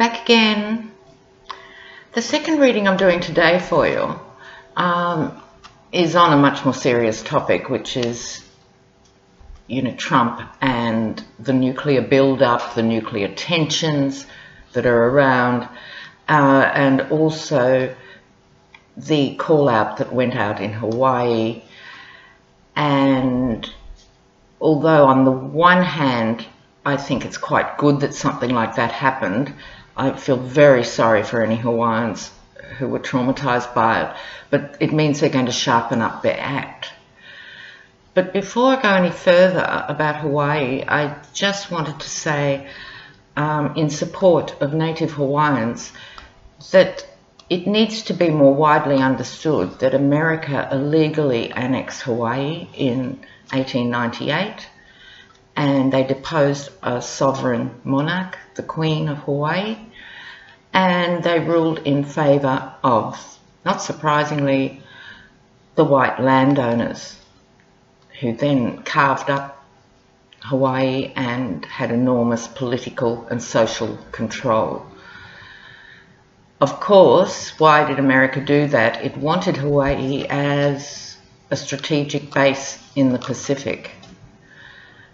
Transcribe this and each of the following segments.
Back again. The second reading I'm doing today for you is on a much more serious topic, which is, Trump and the nuclear build-up, the nuclear tensions that are around, and also the call-out that went out in Hawaii. And although on the one hand, I think it's quite good that something like that happened, I feel very sorry for any Hawaiians who were traumatized by it, but it means they're going to sharpen up their act. But before I go any further about Hawaii, I just wanted to say, in support of native Hawaiians, that it needs to be more widely understood that America illegally annexed Hawaii in 1898, and they deposed a sovereign monarch, the Queen of Hawaii, and they ruled in favour of, not surprisingly, the white landowners, who then carved up Hawaii and had enormous political and social control. Of course, why did America do that? It wanted Hawaii as a strategic base in the Pacific.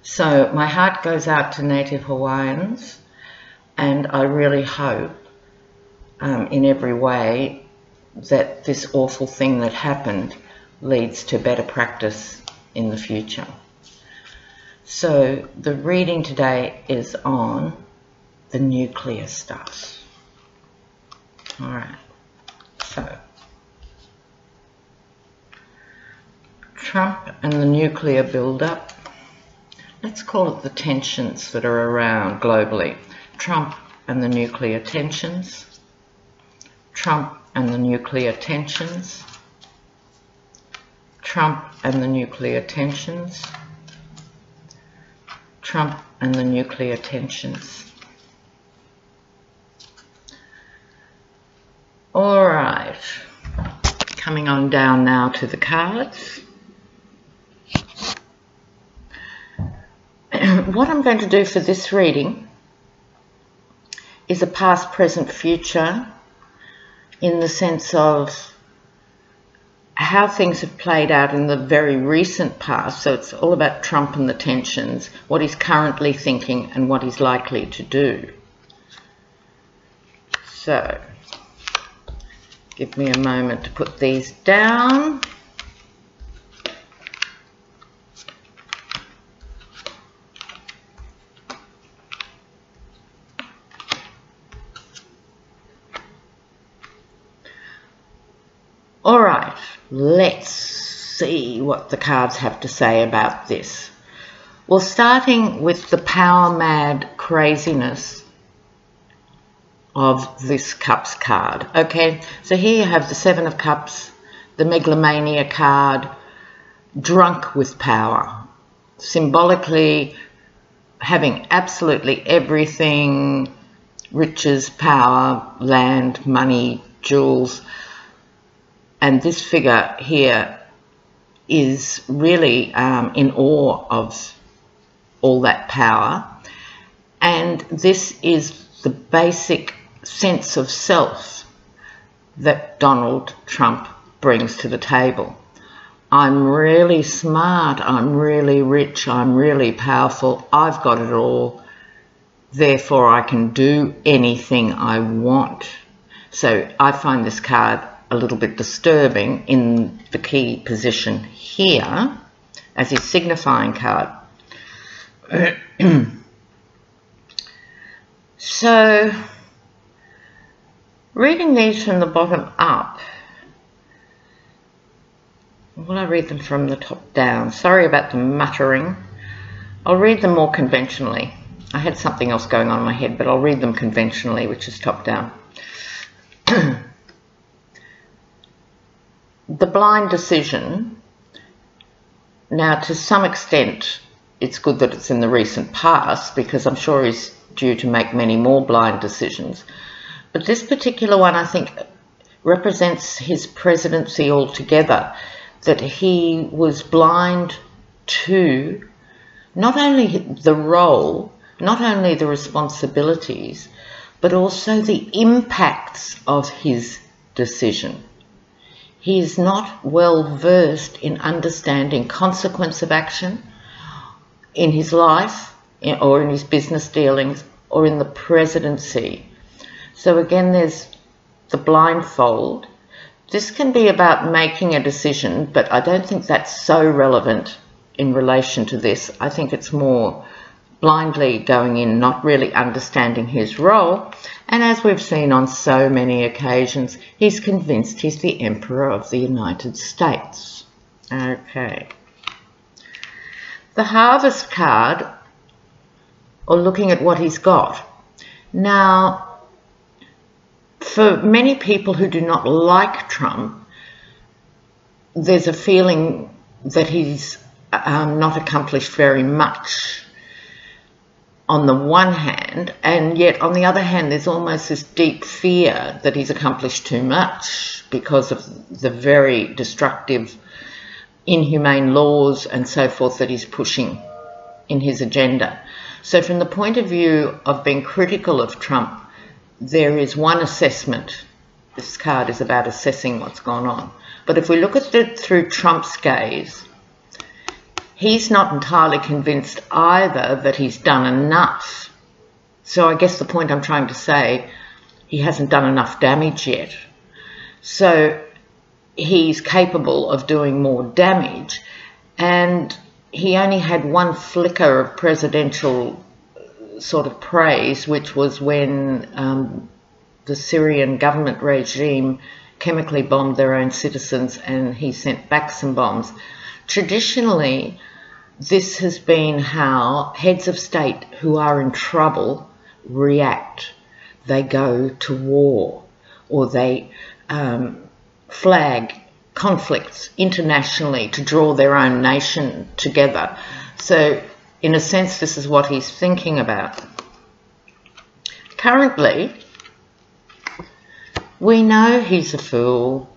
So my heart goes out to native Hawaiians, and I really hope in every way that this awful thing that happened leads to better practice in the future. So the reading today is on the nuclear stuff. All right, so Trump and the nuclear build-up. Let's call it the tensions that are around globally. Trump and the nuclear tensions. Trump and the nuclear tensions. Trump and the nuclear tensions. Trump and the nuclear tensions. All right, coming on down now to the cards. What I'm going to do for this reading is a past, present, future in the sense of how things have played out in the very recent past. So it's all about Trump and the tensions, what he's currently thinking and what he's likely to do. So give me a moment to put these down. All right, let's see what the cards have to say about this. Well, starting with the power-mad craziness of this Cups card. Okay, so here you have the Seven of Cups, the Megalomania card, drunk with power, symbolically having absolutely everything, riches, power, land, money, jewels. And this figure here is really in awe of all that power. And this is the basic sense of self that Donald Trump brings to the table. I'm really smart, I'm really rich, I'm really powerful, I've got it all, therefore I can do anything I want. So I find this card a little bit disturbing in the key position here as his signifying card. So reading these from the bottom up, will I read them from the top down? Sorry about the muttering. I'll read them more conventionally. I had something else going on in my head, but I'll read them conventionally, which is top down. The blind decision. Now, to some extent, it's good that it's in the recent past because I'm sure he's due to make many more blind decisions. But this particular one, I think, represents his presidency altogether, that he was blind to not only the role, not only the responsibilities, but also the impacts of his decision. He is not well versed in understanding consequence of action in his life or in his business dealings or in the presidency. So again, there's the blindfold. This can be about making a decision, but I don't think that's so relevant in relation to this. I think it's more blindly going in, not really understanding his role. And as we've seen on so many occasions, he's convinced he's the Emperor of the United States. Okay. The Harvest card, or looking at what he's got. Now, for many people who do not like Trump, there's a feeling that he's not accomplished very much on the one hand, and yet on the other hand there's almost this deep fear that he's accomplished too much because of the very destructive, inhumane laws and so forth that he's pushing in his agenda. So from the point of view of being critical of Trump, there is one assessment. This card is about assessing what's gone on. But if we look at it through Trump's gaze, he's not entirely convinced either that he's done enough. So I guess the point I'm trying to say, he hasn't done enough damage yet. So he's capable of doing more damage. And he only had one flicker of presidential sort of praise, which was when the Syrian government regime chemically bombed their own citizens and he sent back some bombs. Traditionally, this has been how heads of state who are in trouble react. They go to war, or they flag conflicts internationally to draw their own nation together. So in a sense, this is what he's thinking about. Currently, we know he's a fool.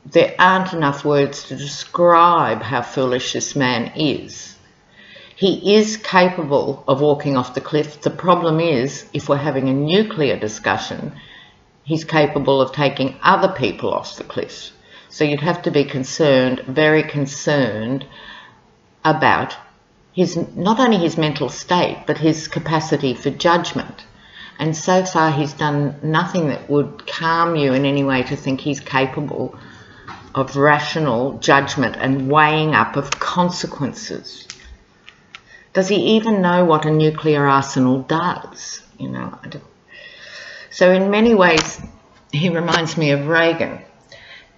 There aren't enough words to describe how foolish this man is. He is capable of walking off the cliff. The problem is, if we're having a nuclear discussion, he's capable of taking other people off the cliff. So you'd have to be concerned, very concerned, about his, not only his mental state, but his capacity for judgment. And so far he's done nothing that would calm you in any way to think he's capable of rational judgment and weighing up of consequences. Does he even know what a nuclear arsenal does? You know, so in many ways he reminds me of Reagan.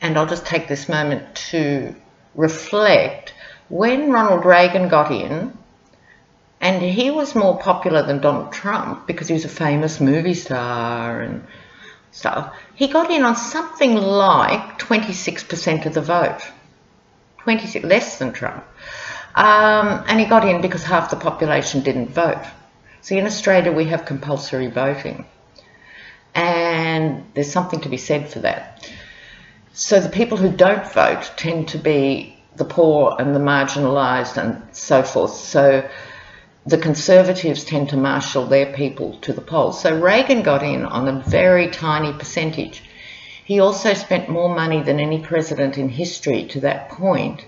And I'll just take this moment to reflect. When Ronald Reagan got in, and he was more popular than Donald Trump because he was a famous movie star and stuff, he got in on something like 26% of the vote. 26, less than Trump. And he got in because half the population didn't vote. See, in Australia we have compulsory voting. And there's something to be said for that. So the people who don't vote tend to be the poor and the marginalised and so forth. So the Conservatives tend to marshal their people to the polls. So Reagan got in on a very tiny percentage. He also spent more money than any president in history to that point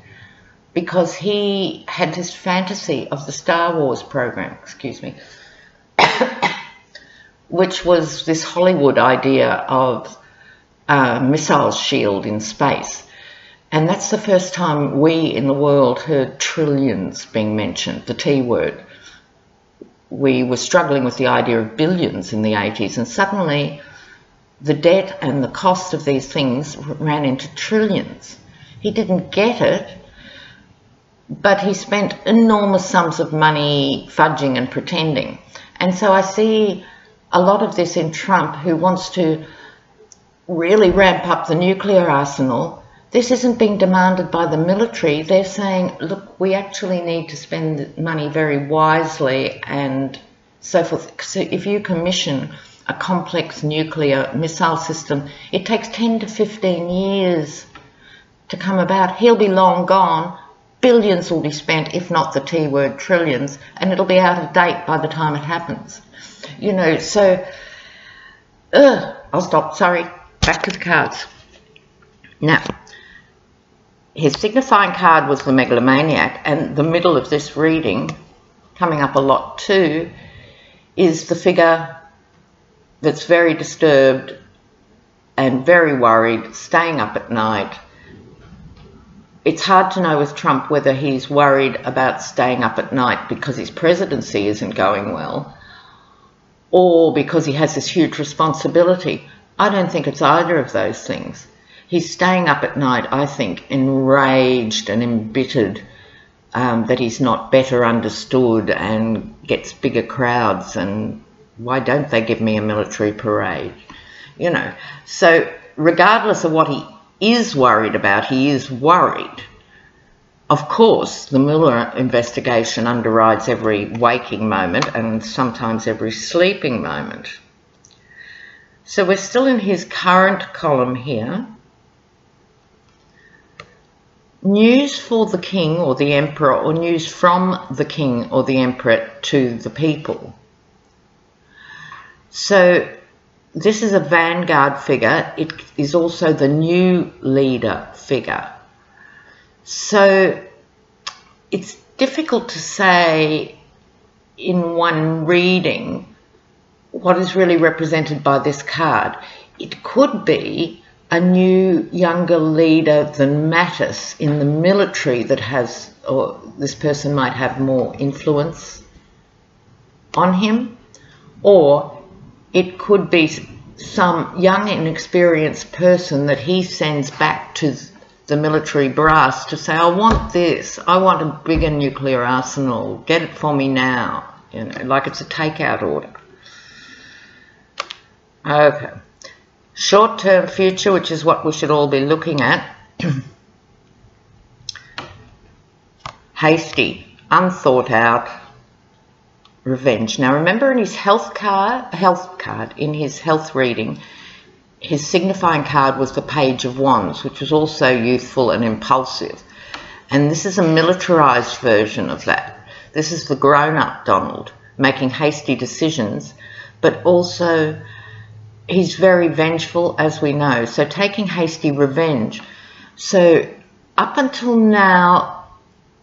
because he had this fantasy of the Star Wars program, which was this Hollywood idea of a missile shield in space. And that's the first time we in the world heard trillions being mentioned, the T word. We were struggling with the idea of billions in the 80s, and suddenly the debt and the cost of these things ran into trillions. He didn't get it, but he spent enormous sums of money fudging and pretending. And so I see a lot of this in Trump, who wants to really ramp up the nuclear arsenal. This isn't being demanded by the military. They're saying, look, we actually need to spend the money very wisely and so forth. So if you commission a complex nuclear missile system, it takes 10 to 15 years to come about. He'll be long gone. billions will be spent, if not the T word, trillions, and it'll be out of date by the time it happens. You know, so, I'll stop, sorry, back to the cards. Now, his signifying card was the megalomaniac, and the middle of this reading, coming up a lot too, is the figure that's very disturbed and very worried, staying up at night. It's hard to know with Trump whether he's worried about staying up at night because his presidency isn't going well or because he has this huge responsibility. I don't think it's either of those things. He's staying up at night, I think, enraged and embittered that he's not better understood and gets bigger crowds, and why don't they give me a military parade? You know, so regardless of what he is worried about, he is worried. Of course, the Mueller investigation underrides every waking moment and sometimes every sleeping moment. So we're still in his current column here. News for the king or the emperor, or news from the king or the emperor to the people. So this is a vanguard figure. It is also the new leader figure. So it's difficult to say in one reading what is really represented by this card. It could be a new, younger leader than Mattis in the military that has, or this person might have more influence on him, or it could be some young, inexperienced person that he sends back to the military brass to say, I want this, I want a bigger nuclear arsenal, get it for me now, you know, like it's a takeout order. Okay. Short-term future, which is what we should all be looking at. Hasty, unthought out, revenge. Now remember in his health card, in his health reading, his signifying card was the Page of Wands, which was also youthful and impulsive. And this is a militarized version of that. This is the grown-up Donald, making hasty decisions, but also he's very vengeful, as we know, so taking hasty revenge. So up until now,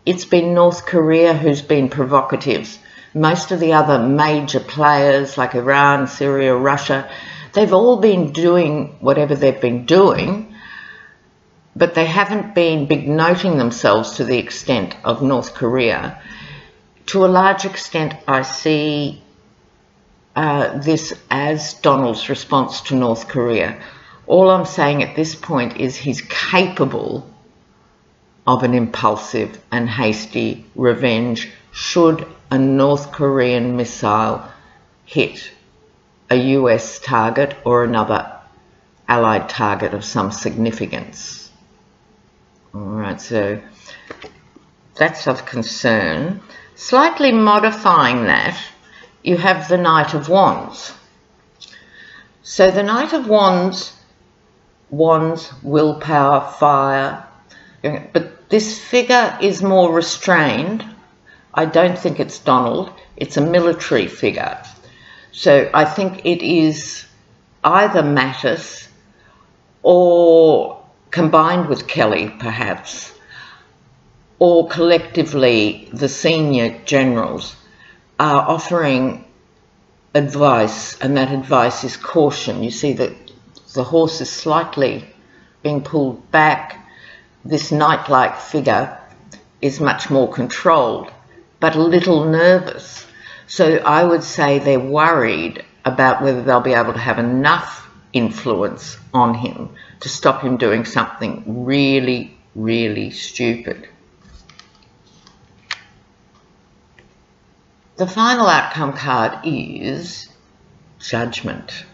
it's been North Korea who's been provocative. Most of the other major players like Iran, Syria, Russia, they've all been doing whatever they've been doing, but they haven't been big-noting themselves to the extent of North Korea. To a large extent, I see this as Donald's response to North Korea. All I'm saying at this point is he's capable of an impulsive and hasty revenge should a North Korean missile hit a US target or another allied target of some significance. All right, so that's of concern. Slightly modifying that, you have the Knight of Wands. So the Knight of Wands, willpower, fire, but this figure is more restrained. I don't think it's Donald, it's a military figure. So I think it is either Mattis or combined with Kelly perhaps, or collectively the senior generals are offering advice, and that advice is caution. You see that the horse is slightly being pulled back. This knight-like figure is much more controlled, but a little nervous. So I would say they're worried about whether they'll be able to have enough influence on him to stop him doing something really, really stupid. The final outcome card is Judgment.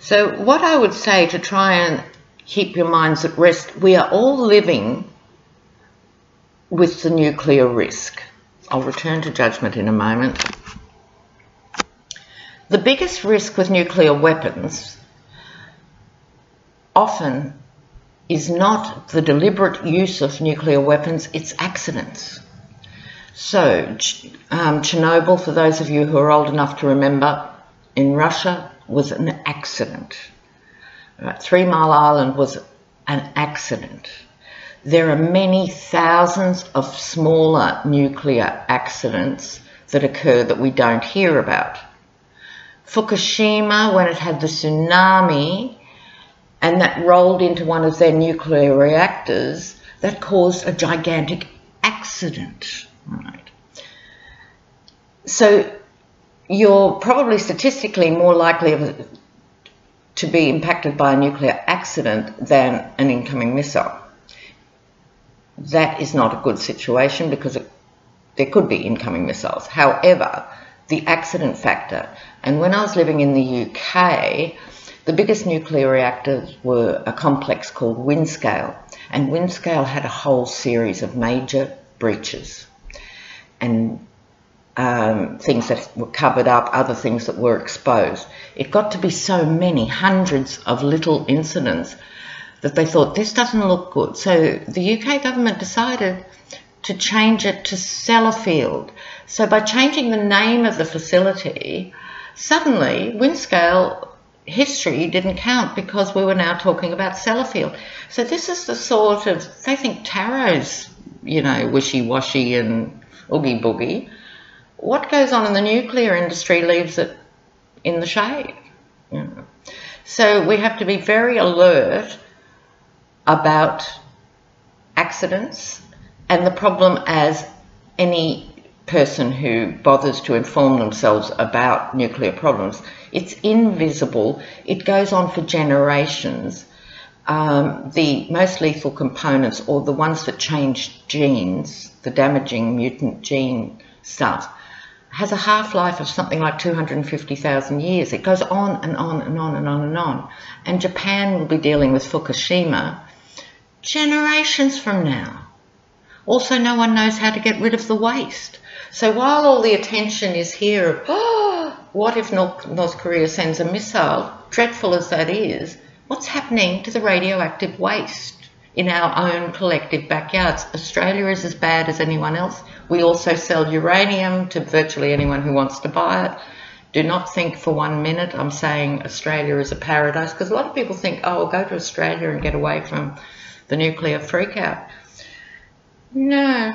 So what I would say to try and keep your minds at rest, we are all living with the nuclear risk. I'll return to Judgment in a moment. The biggest risk with nuclear weapons often is not the deliberate use of nuclear weapons, it's accidents. So, Chernobyl, for those of you who are old enough to remember, in Russia was an accident. 3 Mile Island was an accident. There are many thousands of smaller nuclear accidents that occur that we don't hear about. Fukushima, when it had the tsunami and that rolled into one of their nuclear reactors, that caused a gigantic accident. Right. So you're probably statistically more likely to be impacted by a nuclear accident than an incoming missile. That is not a good situation because there could be incoming missiles. However, the accident factor, and when I was living in the UK, the biggest nuclear reactors were a complex called Windscale, and Windscale had a whole series of major breaches and things that were covered up, other things that were exposed. It got to be so many, hundreds of little incidents, that they thought, this doesn't look good. So the UK government decided to change it to Sellafield. So by changing the name of the facility, suddenly Windscale history didn't count because we were now talking about Sellafield. So this is the sort of, they think tarot's, wishy-washy and oogie-boogie. What goes on in the nuclear industry leaves it in the shade. So we have to be very alert about accidents, and the problem, as any person who bothers to inform themselves about nuclear problems, it's invisible. It goes on for generations. The most lethal components, or the ones that change genes, the damaging mutant gene stuff, has a half-life of something like 250,000 years. It goes on and on and on and on and on. And Japan will be dealing with Fukushima generations from now. Also, no one knows how to get rid of the waste. So while all the attention is here of, what if North Korea sends a missile, dreadful as that is, what's happening to the radioactive waste in our own collective backyards? Australia is as bad as anyone else. We also sell uranium to virtually anyone who wants to buy it. Do not think for 1 minute I'm saying Australia is a paradise, because a lot of people think, oh, I'll go to Australia and get away from the nuclear freakout. No.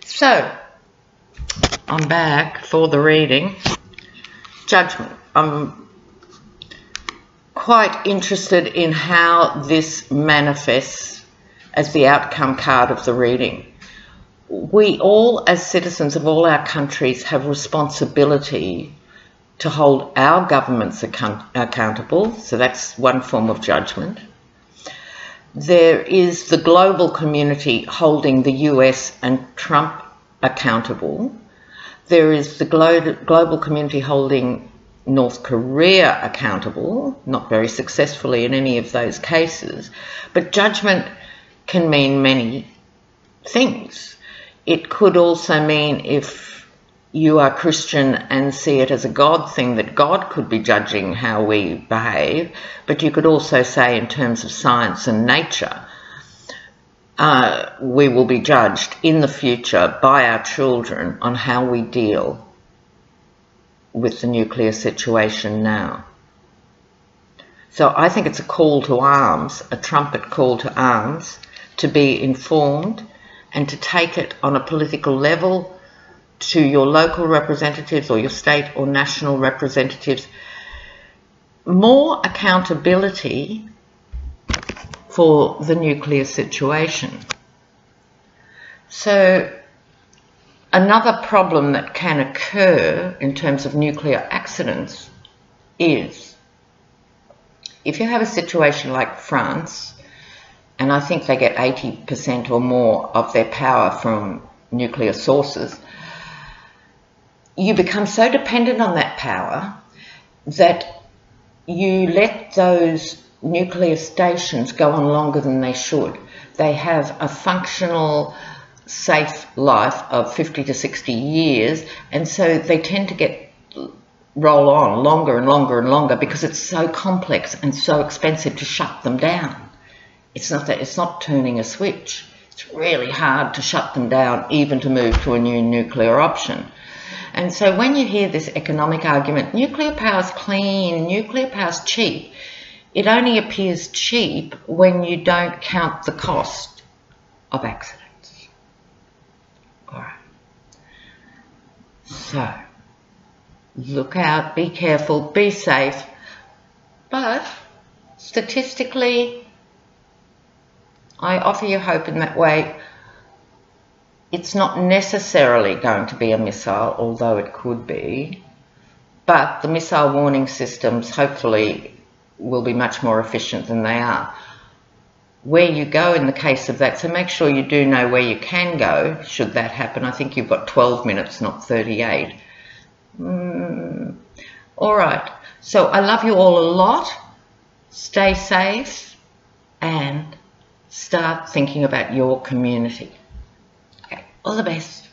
So, I'm back for the reading. Judgment. I'm quite interested in how this manifests as the outcome card of the reading. We all, as citizens of all our countries, have responsibility to hold our governments accountable. So that's one form of judgment. There is the global community holding the US and Trump accountable. There is the global community holding North Korea accountable, not very successfully in any of those cases. But judgment can mean many things. It could also mean, if you are Christian and see it as a God thing, that God could be judging how we behave, but you could also say in terms of science and nature, we will be judged in the future by our children on how we deal with the nuclear situation now. So I think it's a call to arms, a trumpet call to arms, to be informed and to take it on a political level to your local representatives or your state or national representatives. More accountability for the nuclear situation. So another problem that can occur in terms of nuclear accidents is, if you have a situation like France, and I think they get 80% or more of their power from nuclear sources, you become so dependent on that power that you let those nuclear stations go on longer than they should. They have a functional, safe life of 50 to 60 years, and so they tend to roll on longer and longer and longer because it's so complex and so expensive to shut them down. It's not that, it's not turning a switch. It's really hard to shut them down, even to move to a new nuclear option. And so when you hear this economic argument, nuclear power's clean, nuclear power's cheap, it only appears cheap when you don't count the cost of accidents. All right. So, look out, be careful, be safe, but statistically, I offer you hope in that way. It's not necessarily going to be a missile, although it could be, but the missile warning systems hopefully will be much more efficient than they are. Where you go in the case of that, so make sure you do know where you can go should that happen. I think you've got 12 minutes, not 38. All right, so I love you all a lot. Stay safe and start thinking about your community. Okay, all the best.